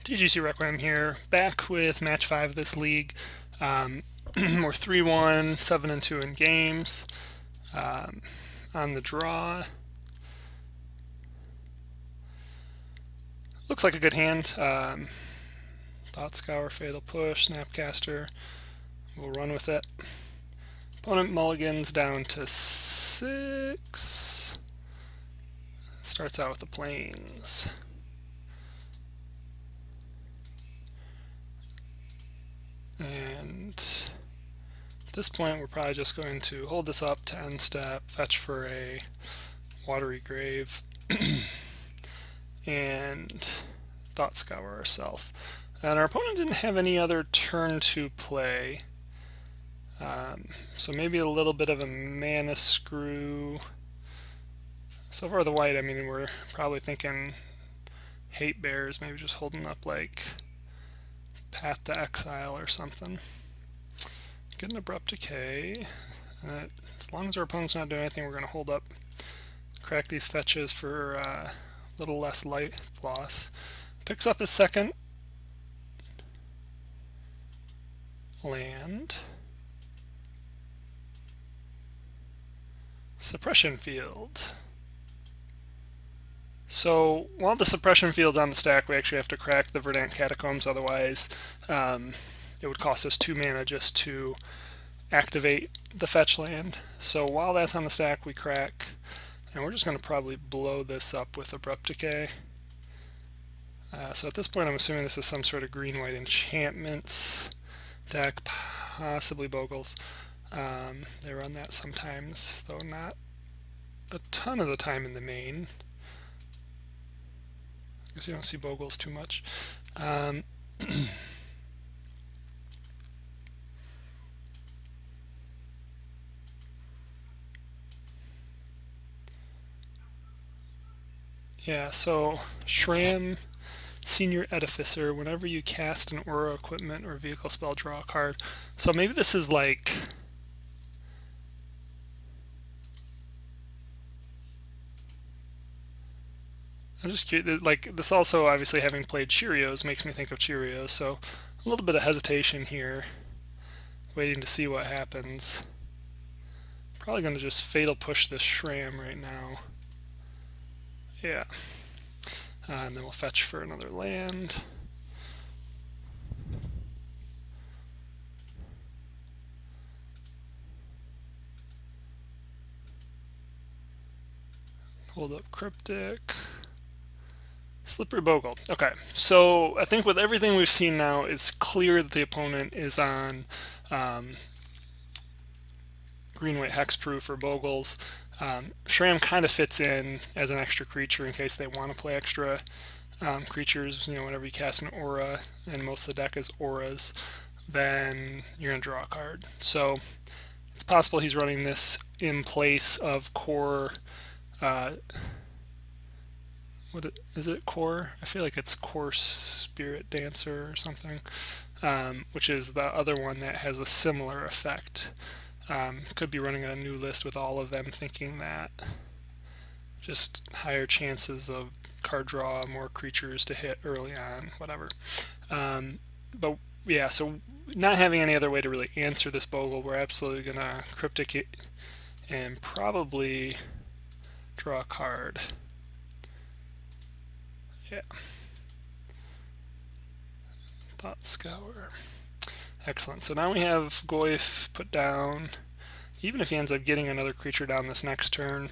TGC Requiem here, back with match 5 of this league. We're 3-1, 7-2 in games. On the draw. Looks like a good hand. Thought Scour, Fatal Push, Snapcaster. We'll run with it. Opponent mulligans down to 6. Starts out with the Plains. And at this point, we're probably just going to hold this up to end step, fetch for a Watery Grave, and Thought Scour ourselves. And our opponent didn't have any other turn to play, so maybe a little bit of a mana screw. So far, the white, I mean, we're probably thinking Hate Bears, maybe just holding up like Path to Exile or something. Get an Abrupt Decay. As long as our opponent's not doing anything, we're going to hold up, crack these fetches for a little less life loss. Picks up his second land. Suppression Field. So while the Suppression Field's on the stack, we actually have to crack the Verdant Catacombs, otherwise it would cost us 2 mana just to activate the fetch land. So while that's on the stack, we crack, and we're just going to probably blow this up with Abrupt Decay. So at this point, I'm assuming this is some sort of green-white enchantments deck, possibly Bogles. They run that sometimes, though not a ton of the time in the main. I guess you don't see Bogles too much. Yeah, so Shram, Senior Edificer, whenever you cast an aura, equipment, or vehicle spell, draw a card. So maybe this is like... I'm just curious, like, this also, obviously, having played Cheerios, makes me think of Cheerios, so a little bit of hesitation here, waiting to see what happens. Probably going to just Fatal Push this Shram right now. Yeah. And then we'll fetch for another land. Hold up Cryptic. Slippery Bogle. Okay, so I think with everything we've seen now, it's clear that the opponent is on green-white hexproof or Bogles. Shram kind of fits in as an extra creature in case they want to play extra creatures. You know, whenever you cast an aura, and most of the deck is auras, then you're going to draw a card. So it's possible he's running this in place of core. Is it core? I feel like it's Core Spirit Dancer or something, which is the other one that has a similar effect. Could be running a new list with all of them, thinking that just higher chances of card draw, more creatures to hit early on, whatever. But yeah, so not having any other way to really answer this Bogle, we're absolutely going to Cryptic it and probably draw a card. Yeah. Thought Scour. Excellent. So now we have Goyf put down. Even if he ends up getting another creature down this next turn,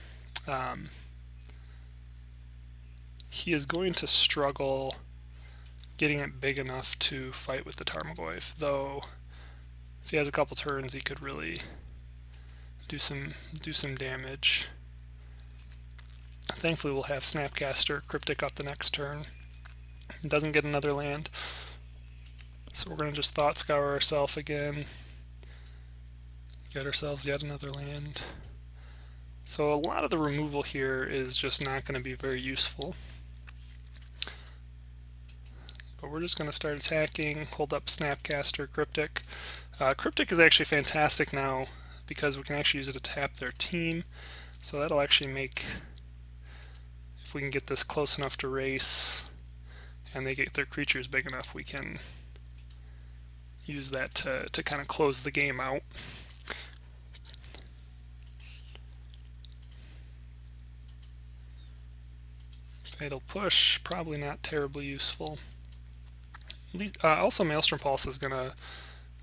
he is going to struggle getting it big enough to fight with the Tarmogoyf, though if he has a couple turns, he could really do some damage. Thankfully, we'll have Snapcaster Cryptic up the next turn. It doesn't get another land. So we're going to just Thought Scour ourselves again. Get ourselves yet another land. So a lot of the removal here is just not going to be very useful. But we're just going to start attacking, hold up Snapcaster, Cryptic. Cryptic is actually fantastic now because we can actually use it to tap their team. So that'll actually make... If we can get this close enough to race, and they get their creatures big enough, we can use that to kind of close the game out. Fatal Push, probably not terribly useful. Also, Maelstrom Pulse is going to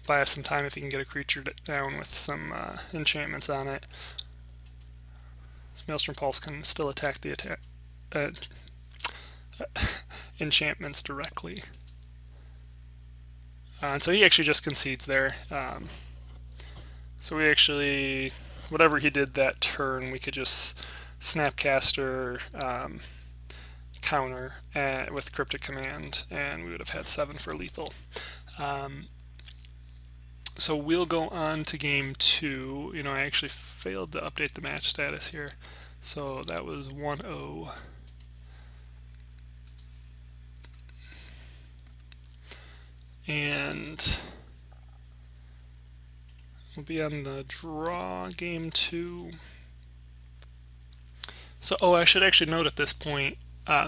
buy us some time if you can get a creature down with some enchantments on it. Maelstrom Pulse can still attack the enchantments directly. And so he actually just concedes there. So we actually, whatever he did that turn, we could just Snapcaster, counter with Cryptic Command, and we would have had 7 for lethal. So we'll go on to game 2. I actually failed to update the match status here. So that was 1-0. And we'll be on the draw game 2. So, I should actually note at this point,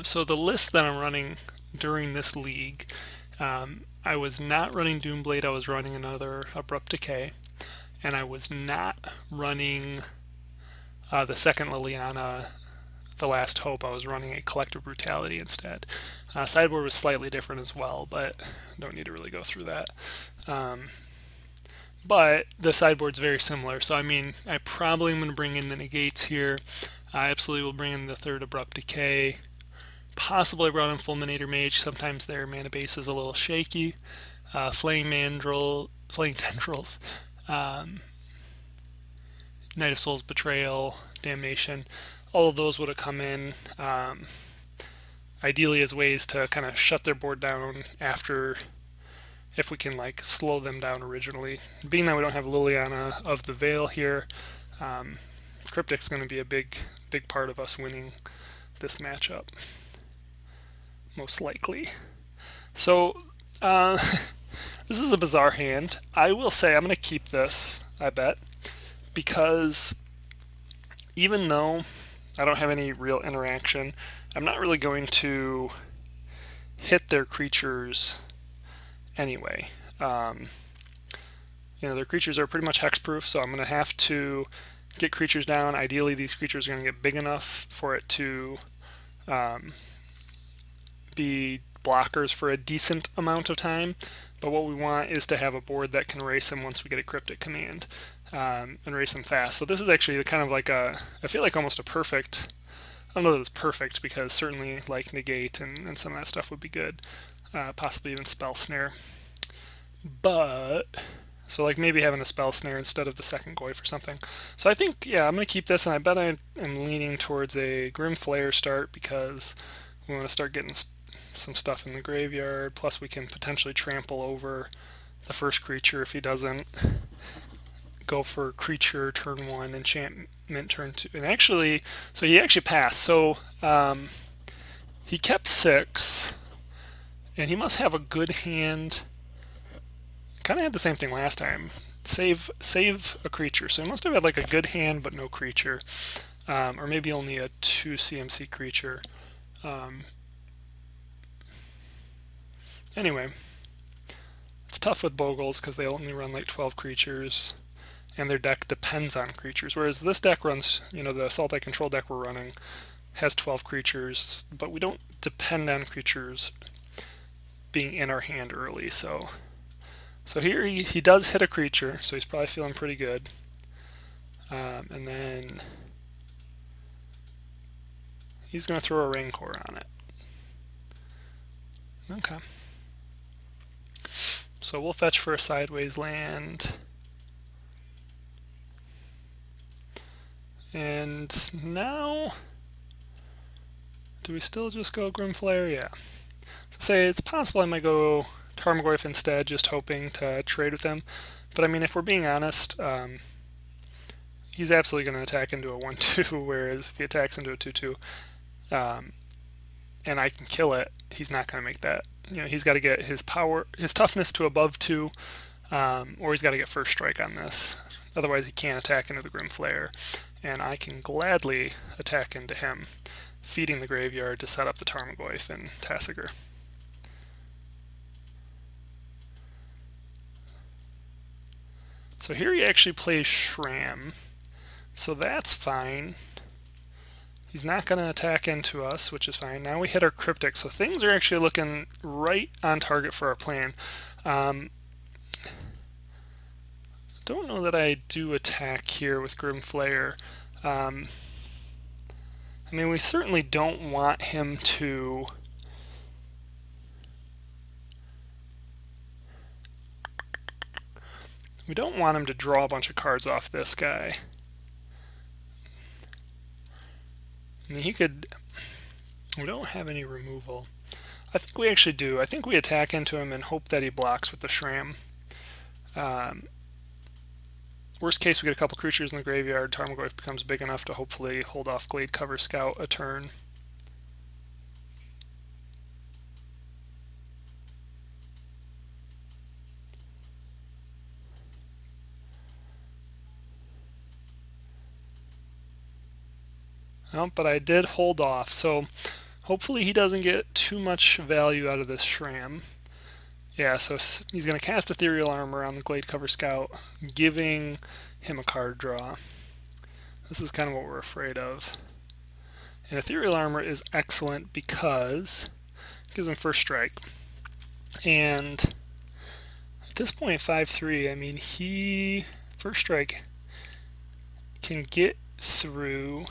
so the list that I'm running during this league, I was not running Doomblade, I was running another Abrupt Decay, and I was not running the second Liliana, The Last Hope. I was running a Collective Brutality instead. Sideboard was slightly different as well, but don't need to really go through that. But the sideboard's very similar, so I probably am going to bring in the negates here. I absolutely will bring in the third Abrupt Decay. Possibly brought in Fulminator Mage. Sometimes their mana base is a little shaky. Flaying Tendrils, Night of Souls Betrayal, Damnation. All of those would have come in ideally as ways to kind of shut their board down after, if we can slow them down originally. Being that we don't have Liliana of the Veil here, Cryptic's going to be a big part of us winning this matchup, most likely. So this is a bizarre hand. I will say I'm going to keep this, I bet, because even though I don't have any real interaction, I'm not really going to hit their creatures anyway. Their creatures are pretty much hexproof, so I'm going to have to get creatures down. Ideally, these creatures are going to get big enough for it to be blockers for a decent amount of time. But what we want is to have a board that can race them once we get a Cryptic Command, and race them fast. So this is actually kind of I feel like almost a perfect, I don't know that it's perfect, because certainly Negate and some of that stuff would be good. Possibly even Spell Snare. But so maybe having a Spell Snare instead of the second Goyf or something. So I think, yeah, I'm going to keep this, and I bet I am leaning towards a Grim Flayer start, because we want to start getting some stuff in the graveyard, plus we can potentially trample over the first creature if he doesn't go for creature turn 1, enchantment turn 2. And actually, so he actually passed. So he kept 6, and he must have a good hand. Kind of had the same thing last time. Save a creature. So he must have had a good hand but no creature, or maybe only a 2 CMC creature. Anyway, it's tough with Bogles because they only run 12 creatures, and their deck depends on creatures. Whereas this deck runs, the Sultai control deck we're running has 12 creatures, but we don't depend on creatures being in our hand early. So here he does hit a creature, so he's probably feeling pretty good. And then he's going to throw a Rancor on it. Okay. So we'll fetch for a sideways land. And now, do we still just go Grim Flayer? Yeah. So say it's possible I might go Tarmogoyf instead, just hoping to trade with him. But if we're being honest, he's absolutely going to attack into a 1-2, whereas if he attacks into a 2-2, and I can kill it, he's not going to make that. He's got to get his toughness to above 2, or he's got to get first strike on this. Otherwise, he can't attack into the Grim Flayer, and I can gladly attack into him, feeding the graveyard to set up the Tarmogoyf and Tasigur. So here he actually plays Shram, so that's fine. He's not going to attack into us, which is fine. Now we hit our Cryptic, so things are actually looking right on target for our plan. Don't know that I do attack here with Grim Flayer. I mean, we certainly don't want him to... We don't want him to draw a bunch of cards off this guy. I mean, he could... We don't have any removal. I think we actually do. I think we attack into him and hope that he blocks with the Shram. Worst case, we get a couple creatures in the graveyard. Tarmogoyf becomes big enough to hopefully hold off Glade Cover Scout a turn. But I did hold off, so hopefully he doesn't get too much value out of this Shram. Yeah, so he's going to cast Ethereal Armor on the Glade Cover Scout, giving him a card draw. This is kind of what we're afraid of. And Ethereal Armor is excellent because it gives him first strike. And at this point, 5/3, I mean, he, first strike, can get through...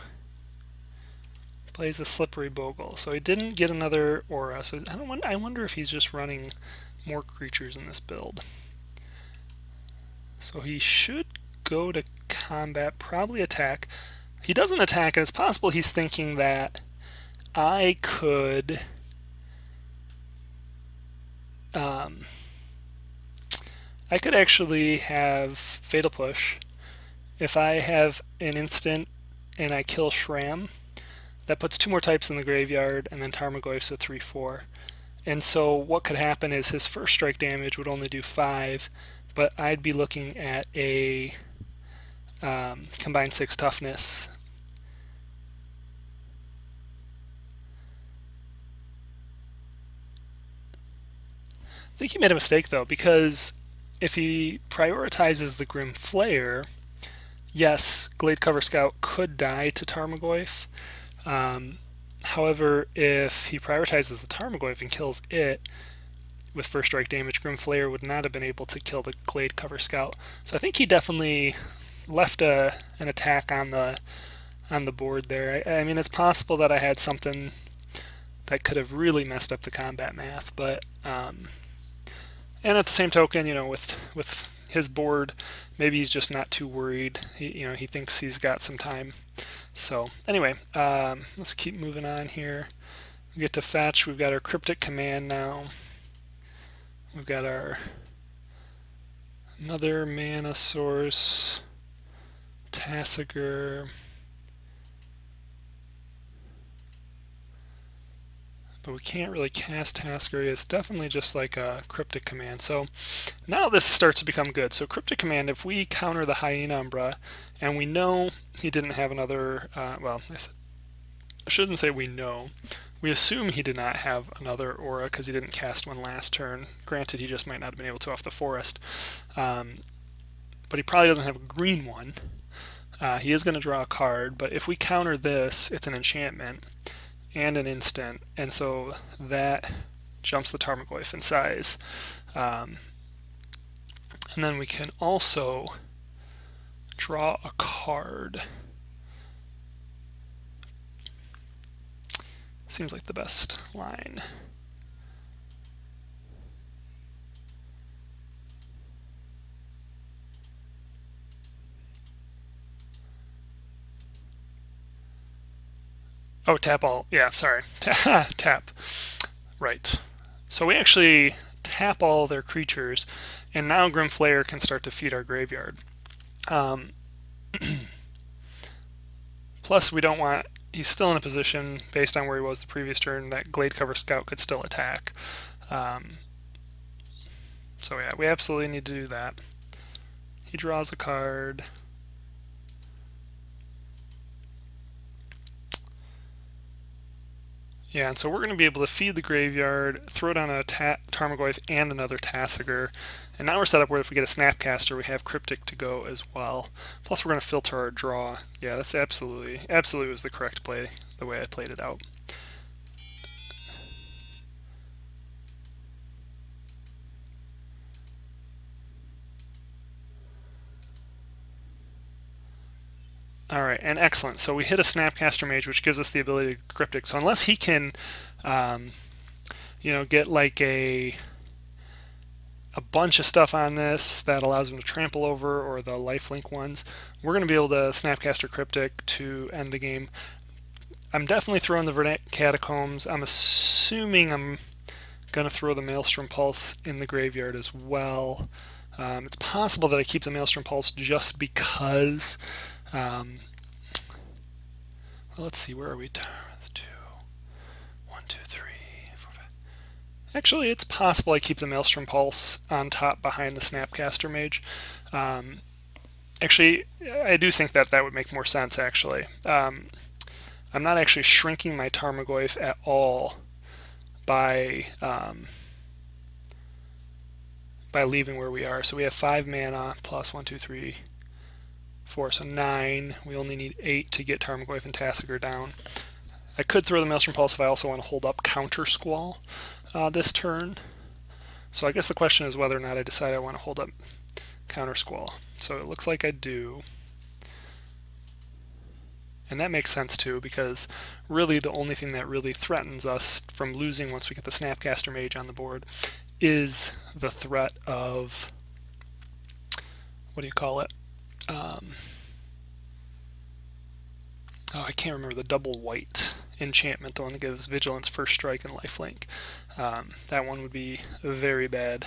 Plays a Slippery Bogle, so he didn't get another aura. So I wonder if he's just running more creatures in this build. So he should go to combat, probably attack. He doesn't attack, and it's possible he's thinking that I could actually have Fatal Push. If I have an instant and I kill Shram, that puts 2 more types in the graveyard, and then Tarmogoyf's a 3/4. And so what could happen is his first strike damage would only do 5, but I'd be looking at a combined 6 toughness. I think he made a mistake, though, because if he prioritizes the Grim Flayer, yes, Glade Cover Scout could die to Tarmogoyf. However, if he prioritizes the Tarmogoyf and kills it with first strike damage, Grim Flayer would not have been able to kill the Glade Cover Scout. So I think he definitely left an attack on the board there. I mean, it's possible that I had something that could have really messed up the combat math, but and at the same token, with his board, maybe he's just not too worried. He thinks he's got some time. So anyway, let's keep moving on here. We get to fetch. We've got our Cryptic Command now. We've got our another mana source, Tasigur. But we can't really cast Tasigur. It's definitely just like a Cryptic Command. So now this starts to become good. So Cryptic Command, if we counter the Hyena Umbra, and we know he didn't have another, well, I shouldn't say we know. We assume he did not have another aura because he didn't cast one last turn. Granted, he just might not have been able to off the forest. But he probably doesn't have a green one. He is going to draw a card, but if we counter this, it's an enchantment and an instant, and so that jumps the Tarmogoyf in size. And then we can also draw a card. Seems like the best line. Oh, tap all. Yeah, sorry. Tap. Right. So we actually tap all their creatures, and now Grim Flayer can start to feed our graveyard. Plus, we don't want... He's still in a position, based on where he was the previous turn, that Glade Cover Scout could still attack. So yeah, we absolutely need to do that. He draws a card. Yeah, and so we're going to be able to feed the graveyard, throw down a Tarmogoyf and another Tasigur, and now we're set up where if we get a Snapcaster, we have Cryptic to go as well. Plus we're going to filter our draw. Yeah, that's absolutely was the correct play, the way I played it out. Alright, and excellent. So we hit a Snapcaster Mage, which gives us the ability to Cryptic. So unless he can, get like a bunch of stuff on this that allows him to trample over, or the lifelink ones, we're going to be able to Snapcaster Cryptic to end the game. I'm definitely throwing the Verdant Catacombs. I'm assuming I'm going to throw the Maelstrom Pulse in the graveyard as well. It's possible that I keep the Maelstrom Pulse just because... let's see, where are we? 2, 1, 2, 3, 4, 5. Actually, it's possible I keep the Maelstrom Pulse on top behind the Snapcaster Mage. Actually, I do think that would make more sense, actually. I'm not actually shrinking my Tarmogoyf at all by leaving where we are. So we have 5 mana plus 1, 2, 3, 4, so 9. We only need 8 to get Tarmogoyf and Tasigur down. I could throw the Maelstrom Pulse if I also want to hold up Counter Squall this turn. So I guess the question is whether or not I decide I want to hold up Counter Squall. So it looks like I do. And that makes sense too, because really the only thing that really threatens us from losing once we get the Snapcaster Mage on the board is the threat of, what do you call it? I can't remember, the double white enchantment, the one that gives Vigilance, First Strike, and Lifelink. That one would be very bad.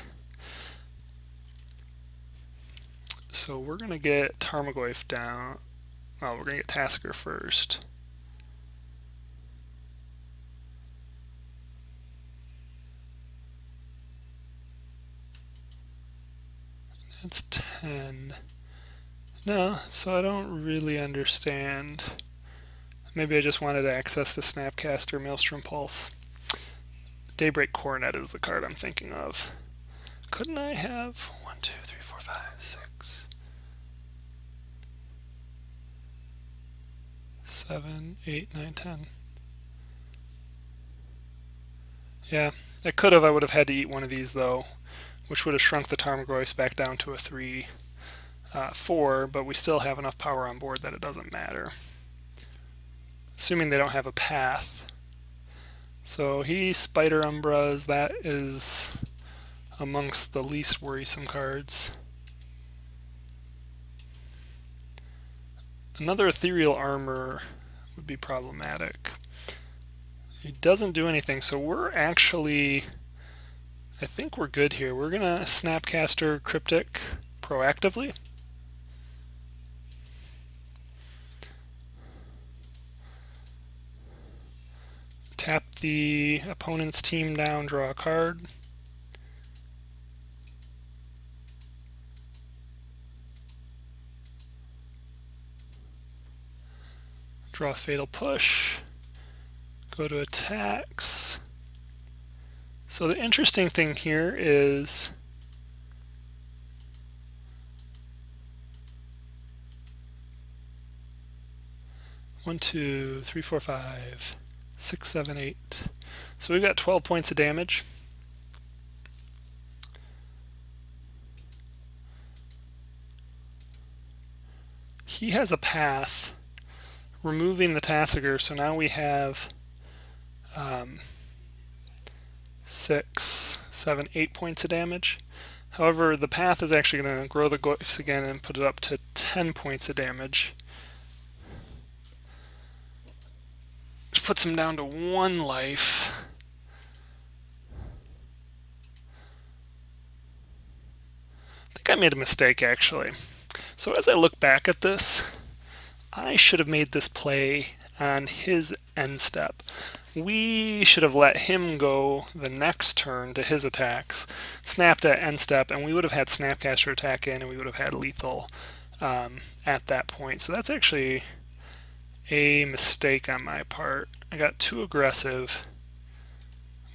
So we're going to get Tarmogoyf down. Well, we're going to get Tasigur first. That's 10. No, so I don't really understand. Maybe I just wanted to access the Snapcaster Maelstrom Pulse. Daybreak Coronet is the card I'm thinking of. Couldn't I have 1, 2, 3, 4, 5, 6, 7, 8, 9, 10? Yeah, I could have. I would have had to eat one of these though, which would have shrunk the Tarmogoyfs back down to a 3, 4, but we still have enough power on board that it doesn't matter. Assuming they don't have a path. So he Spider Umbras, that is amongst the least worrisome cards. Another Ethereal Armor would be problematic. He doesn't do anything, so we're actually, I think we're good here. We're gonna Snapcaster Cryptic proactively. Tap the opponent's team down, draw a card. Draw a Fatal Push. Go to attacks. So the interesting thing here is one, 2, 3, 4, 5, 6, 7, 8. So we've got 12 points of damage. He has a path, removing the Tasigur, so now we have 6, 7, 8 points of damage. However, the path is actually going to grow the Goyfs again and put it up to 10 points of damage. Which puts him down to 1 life. I think I made a mistake, actually. So as I look back at this, I should have made this play on his end step. We should have let him go the next turn to his attacks, snapped at end step, and we would have had Snapcaster attack in, and we would have had lethal at that point. So that's actually a mistake on my part. I got too aggressive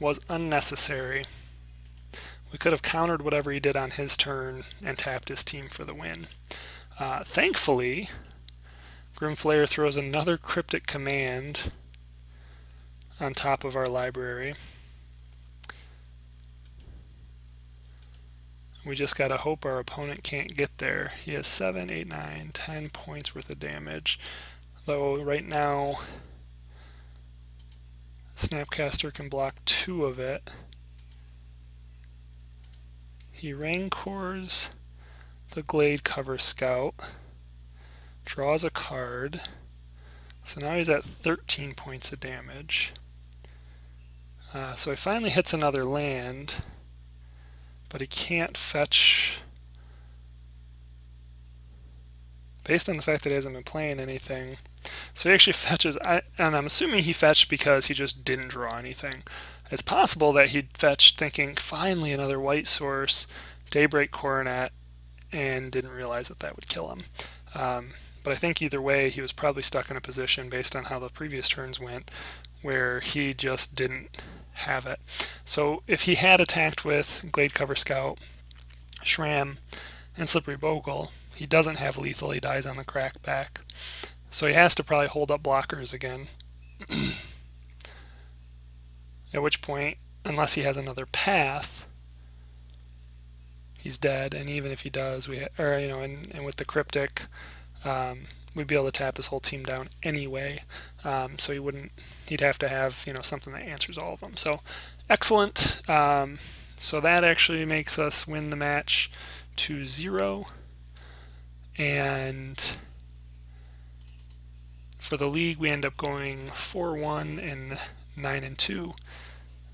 was unnecessary. We could have countered whatever he did on his turn and tapped his team for the win. Thankfully, Grimflayer throws another cryptic command on top of our library. We just gotta hope our opponent can't get there. He has 7, 8, 9, 10 points worth of damage. Though right now, Snapcaster can block 2 of it. He Rancors the Glade Cover Scout, draws a card, so now he's at 13 points of damage. So he finally hits another land, but he can't fetch, based on the fact that he hasn't been playing anything. So he actually fetches, and I'm assuming he fetched because he just didn't draw anything. It's possible that he'd fetched thinking, finally another white source, Daybreak Coronet, and didn't realize that that would kill him. But I think either way, he was probably stuck in a position based on how the previous turns went, where he just didn't have it. So if he had attacked with Glade Cover Scout, Shram, and Slippery Bogle, he doesn't have lethal, he dies on the crackback. So he has to probably hold up blockers again. At which point, unless he has another path, he's dead. And even if he does, and with the cryptic, we'd be able to tap his whole team down anyway. So he'd have to have something that answers all of them. So excellent. So that actually makes us win the match 2-0. And for the league, we end up going 4-1 and 9-2.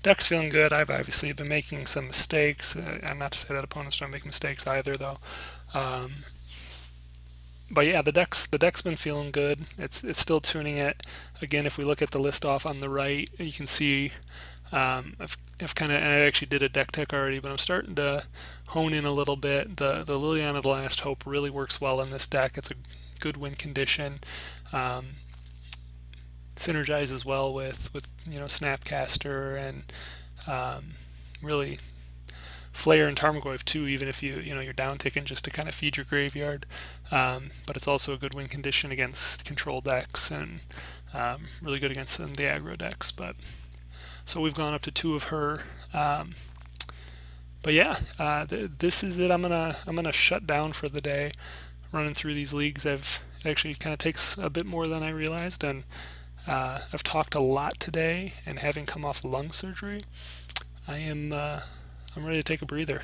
Deck's feeling good. I've obviously been making some mistakes. I'm not to say that opponents don't make mistakes either, though. But yeah, the deck's been feeling good. It's still tuning it. Again, if we look at the list off on the right, you can see I've kind of, and I actually did a deck tech already, but I'm starting to hone in a little bit. The Liliana of the Last Hope really works well in this deck. It's a good win condition. Synergizes well with Snapcaster and really Flare and Tarmogoyf too, even if you're down ticking just to kind of feed your graveyard. But it's also a good win condition against control decks and really good against some of the aggro decks. But so we've gone up to 2 of her. But yeah, this is it. I'm gonna shut down for the day. Running through these leagues, it actually kind of takes a bit more than I realized, and I've talked a lot today. And having come off lung surgery, I'm ready to take a breather.